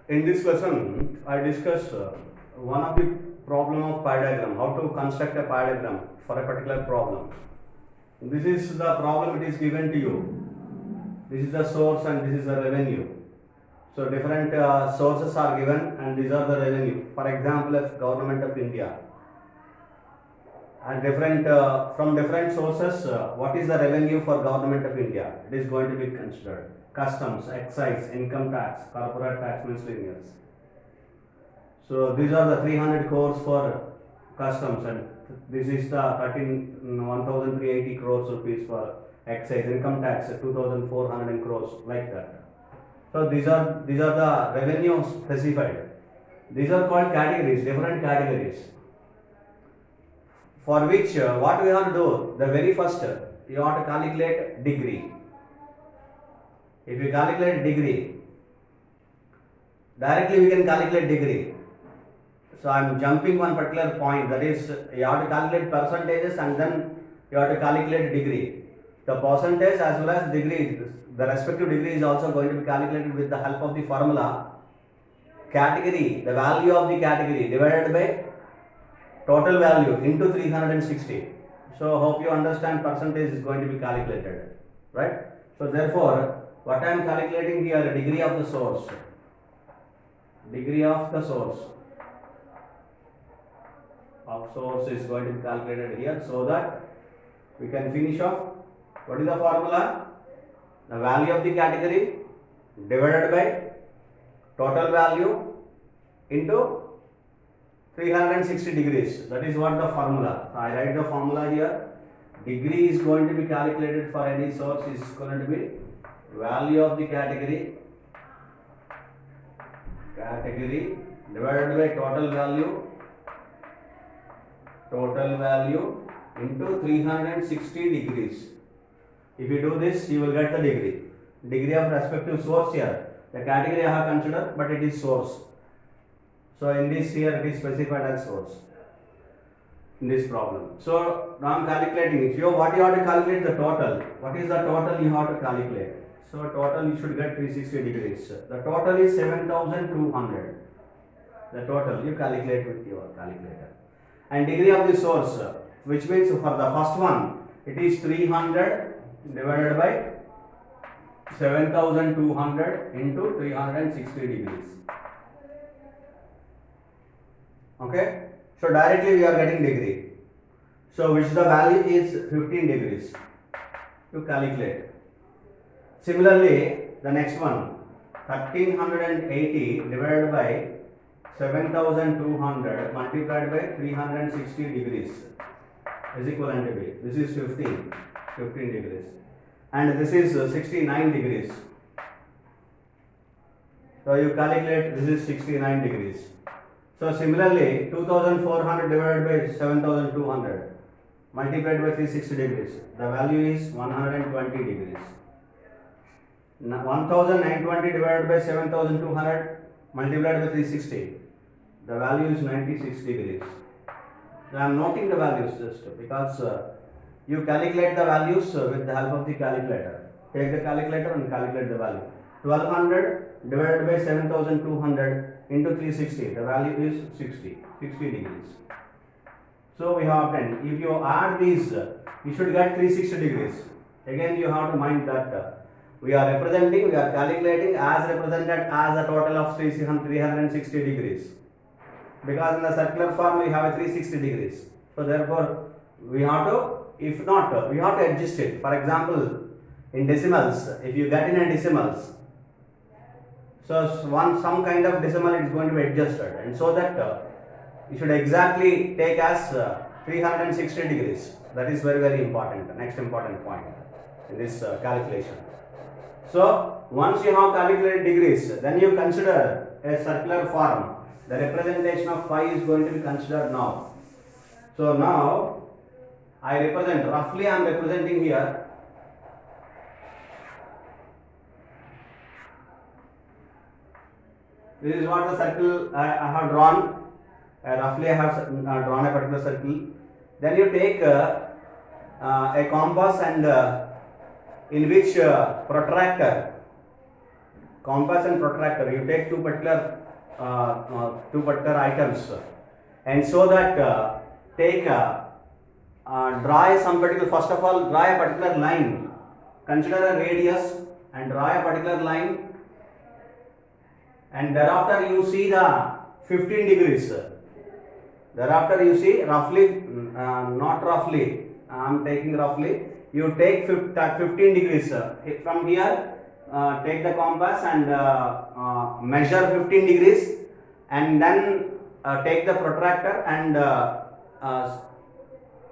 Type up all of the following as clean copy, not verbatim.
In this lesson, I discuss one of the problem of pi diagram, how to construct a pi diagram for a particular problem. This is the problem it is given to you. This is the source and this is the revenue. So different sources are given and these are the revenue. For example, if Government of India and different from different sources, what is the revenue for Government of India? It is going to be considered. Customs, excise, income tax, corporate tax, miscellaneous. So these are the 300 crores for customs and this is the 13,380 crores rupees for excise, income tax 2,400 crores, like that. So these are the revenues specified. These are called categories, different categories. For which what we have to do, the very first you have to calculate degree. If you calculate degree, directly we can calculate degree. So I am jumping one particular point, that is you have to calculate percentages and then you have to calculate degree. The percentage as well as degree, the respective degree is also going to be calculated with the help of the formula category, the value of the category divided by total value into 360. So hope you understand percentage is going to be calculated, right? So therefore what I am calculating here, degree of the source. Degree of the source is going to be calculated here so that we can finish off. What is the formula? The value of the category divided by total value into 360 degrees. That is what the formula. So I write the formula here. Degree is going to be calculated for any source is going to be value of the category divided by total value into 360 degrees. If you do this, you will get the degree of respective source here. The category I have considered, but it is source. So in this here it is specified as source in this problem. So now I am calculating it. So what you have to calculate the total. What is the total you have to calculate? So total you should get 360 degrees. The total is 7,200. The total you calculate with your calculator. And degree of the source, which means for the first one it is 300 divided by 7,200 into 360 degrees. Okay, so directly we are getting degree. So which the value is 15 degrees to calculate. Similarly, the next one 1380 divided by 7,200 multiplied by 360 degrees is equivalent to B. This is 15 degrees and this is 69 degrees. So you calculate, this is 69 degrees. So similarly 2,400 divided by 7,200 multiplied by 360 degrees, the value is 120 degrees. 1,920 divided by 7,200 multiplied by 360, the value is 96 degrees. So I am noting the values just because you calculate the values with the help of the calculator. Take the calculator and calculate the value. 1200 divided by 7,200 into 360, the value is 60 degrees. So we have obtained, if you add these, you should get 360 degrees. Again you have to mind that we are calculating as represented as a total of 360 degrees. Because in the circular form we have a 360 degrees. So therefore we have to, if not, we have to adjust it. For example, in decimals, if you get in a decimals, so some kind of decimal is going to be adjusted, and so that you should exactly take as 360 degrees. That is very important. Next important point in this calculation. So once you have calculated degrees, then you consider a circular form. The representation of phi is going to be considered now. So now I represent, roughly I am representing here this is what the circle I have drawn. Roughly I have drawn a particular circle. Then you take a compass and in which protractor compass and protractor, you take two particular items, and so that take draw some particular, first of all draw a particular line, consider a radius and draw a particular line, and thereafter you see the 15 degrees. Thereafter you see roughly, not roughly, I am taking roughly, you take 15 degrees. From here, take the compass and measure 15 degrees, and then take the protractor and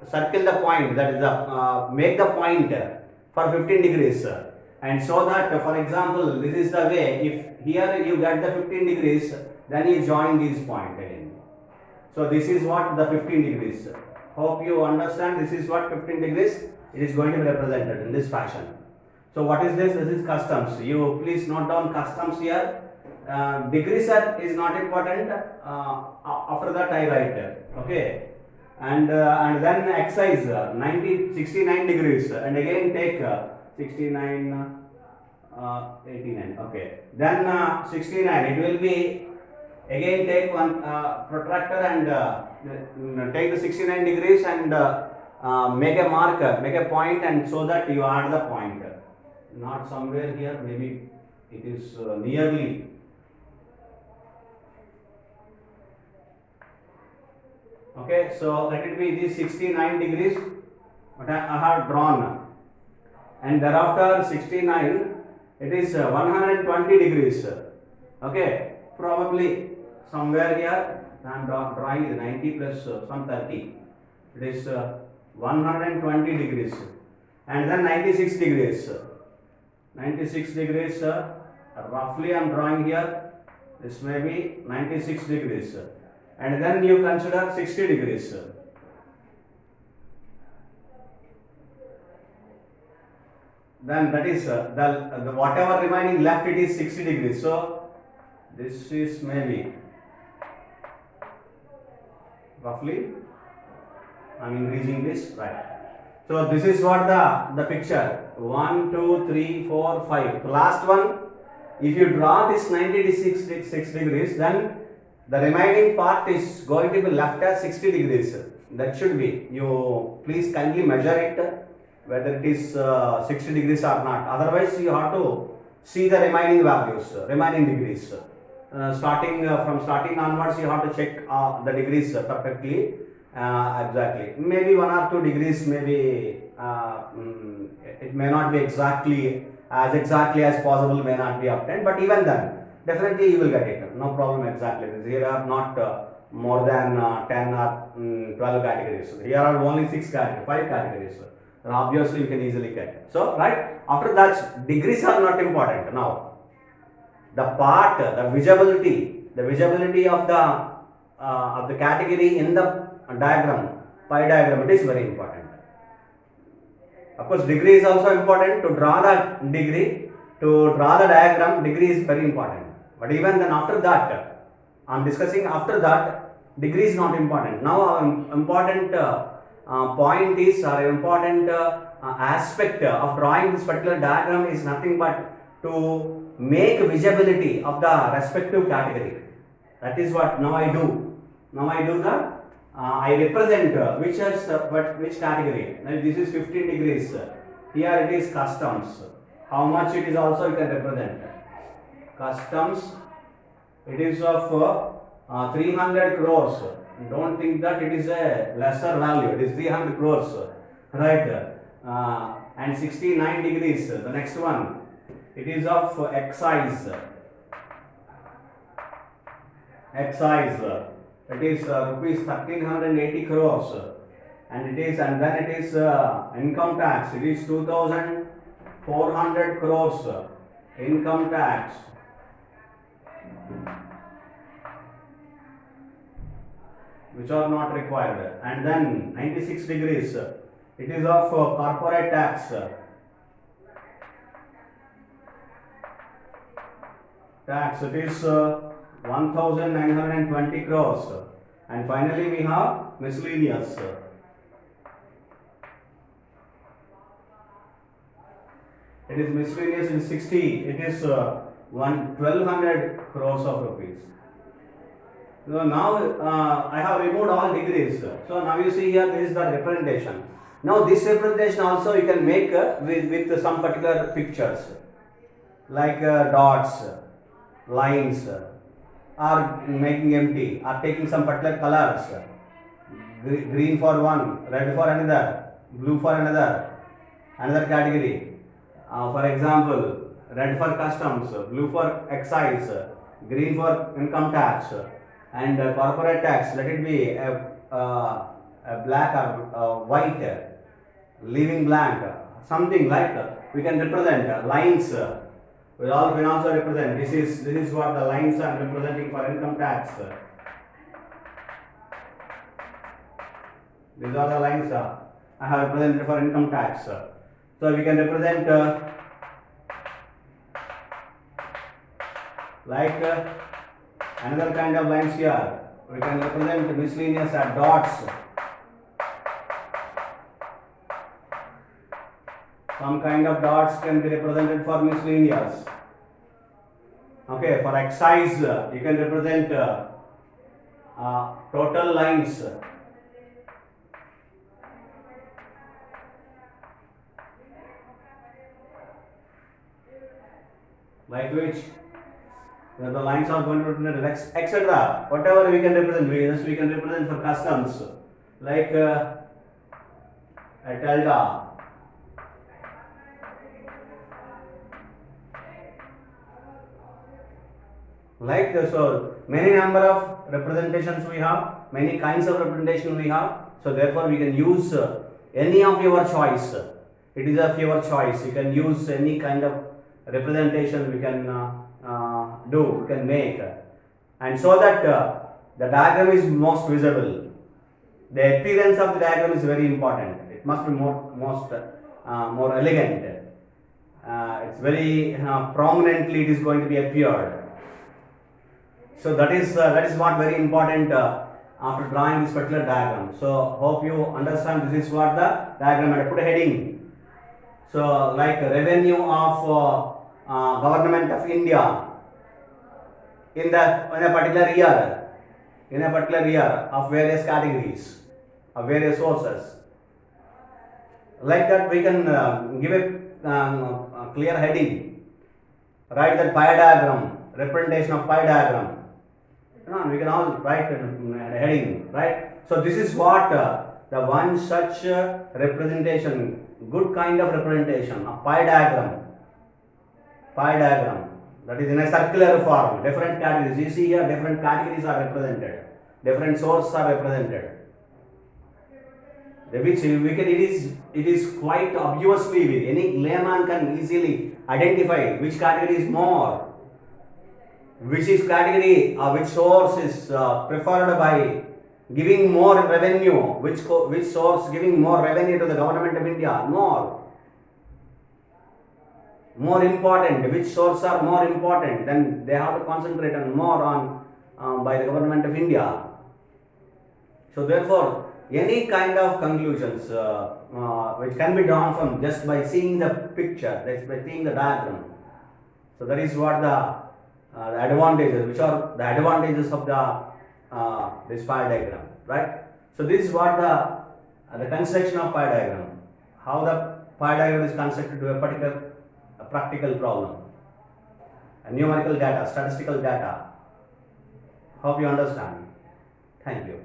circle the point, that is the make the point for 15 degrees. And so that, for example, this is the way, if here you get the 15 degrees, then you join these point again. So this is what the 15 degrees. Hope you understand. This is what 15 degrees, it is going to be represented in this fashion. So what is this? This is customs. You please note down customs here. Degrees is not important. After that I write. Okay. And then excise 69 degrees, and again take 69, 89. Okay. Then 69. It will be, again take one protractor and take the 69 degrees and make a marker, make a point, and so that you add the point. Not somewhere here, maybe it is nearly. Okay, so let it be this 69 degrees what I have drawn, and thereafter 69, it is 120 degrees. Okay, probably somewhere here I am drawing 90 plus some 30, it is 120 degrees, and then 96 degrees. 96 degrees, roughly I am drawing here, this may be 96 degrees, and then you consider 60 degrees. Then that is the whatever remaining left, it is 60 degrees. So this is maybe roughly, I am increasing this, right. So this is what the picture, 1, 2, 3, 4, 5. The last one, if you draw this 96 degrees, then the remaining part is going to be left as 60 degrees. That should be, you please kindly measure it, whether it is 60 degrees or not. Otherwise you have to see the remaining values, remaining degrees. From starting onwards, you have to check the degrees perfectly. Exactly, maybe 1 or 2 degrees, maybe it may not be exactly as possible, may not be obtained, but even then definitely you will get it, no problem. Exactly, here are not more than 10 or 12 categories, here are only 5 categories, then obviously you can easily get it. So right, after that degrees are not important. Now the part, the visibility of the category in the diagram, pie diagram, it is very important. Of course, degree is also important. To draw the degree, to draw the diagram, degree is very important. But even then, after that, I am discussing after that, degree is not important. Now, our important point is, or important aspect of drawing this particular diagram is nothing but to make visibility of the respective category. That is what now I do. Now I do the I represent which category. Now this is 15 degrees. Here it is customs. How much it is also you can represent. Customs, it is of 300 crores. Don't think that it is a lesser value. It is 300 crores, right? And 69 degrees. The next one, it is of excise. Excise. It is rupees 1380 crores, and then it is income tax. It is 2400 crores income tax. Which are not required. And then 96 degrees. It is of corporate tax. It is 1920 crores, and finally we have miscellaneous. It is miscellaneous in 60. It is 1200 crores of rupees. So now I have removed all degrees. So now you see here this is the representation. Now this representation also you can make with some particular pictures like dots, lines, or making empty, or taking some particular colors, green for one, red for another, blue for another category. For example, red for customs, blue for excise, green for income tax, and corporate tax. Let it be a black or white, leaving blank, something like we can represent lines. We all can also represent. This is what the lines are representing for income tax. These are the lines I have represented for income tax. So we can represent like another kind of lines here. We can represent miscellaneous at dots. Some kind of dots can be represented for miscellaneous. Okay, for excise, you can represent total lines. Like which the lines are going to represent etc. Whatever we can represent, we can represent for customs like a tilde. Like this, so many number of representations we have, many kinds of representation we have. So therefore, we can use any of your choice. It is of your choice. You can use any kind of representation we can do, we can make, and so that the diagram is most visible. The appearance of the diagram is very important. It must be more elegant. It's very prominently. It is going to be appeared. So that is what very important after drawing this particular diagram. So hope you understand. This is what the diagram. I put a heading. So like revenue of government of India in a particular year of various categories of various sources. Like that we can give a clear heading. Write that pie diagram, representation of pie diagram. We can all write a heading, right? So this is what the one such representation, good kind of representation, a pie diagram, that is in a circular form, different categories. You see here different categories are represented, different sources are represented. Which it is quite obviously, any layman can easily identify which category is more, which is category, which source is preferred by giving more revenue, which source giving more revenue to the government of India, more important, which sources are more important, then they have to concentrate on more on by the government of India. So therefore, any kind of conclusions which can be drawn from just by seeing the picture, that's by seeing the diagram. So that is what the advantages, which are the advantages of the this pie diagram, right? So this is what the construction of pie diagram, how the pie diagram is constructed to a particular practical problem, a numerical data, statistical data. Hope you understand. Thank you.